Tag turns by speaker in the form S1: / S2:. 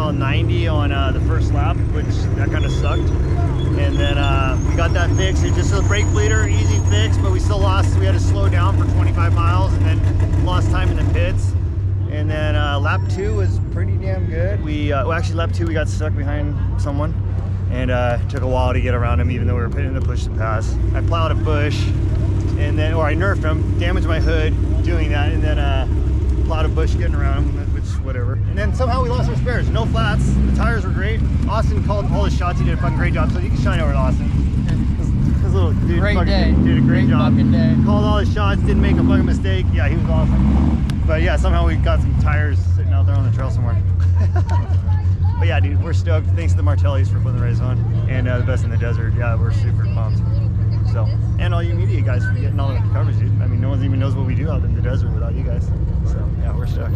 S1: mile 90 on the first lap, which that kind of sucked. And then we got that fixed. It just a brake bleeder, easy fix, but we still lost. We had to slow down for 25 miles and then lost time in the pits. And then lap 2 was pretty damn good. Well, actually lap 2 we got stuck behind someone, and it took a while to get around him, even though we were putting the push to pass. I plowed a bush, and then, or I nerfed him, damaged my hood doing that, and then plowed a bush getting around him, which whatever. And then somehow we lost our spares, no flats. The tires were great. Austin called all his shots. He did a fucking great job. So you can shine over to Austin. His little dude
S2: great day.
S1: Did a great job.
S2: Fucking day.
S1: Called all his shots. Didn't make a fucking mistake. Yeah, he was awesome. But yeah, somehow we got some tires sitting out there on the trail somewhere. But yeah, dude, we're stoked. Thanks to the Martellis for putting the race on, and the best in the desert. Yeah, we're super pumped. So, and all you media guys for getting all the coverage, dude. I mean, no one even knows what we do out in the desert without you guys. So yeah, we're stoked.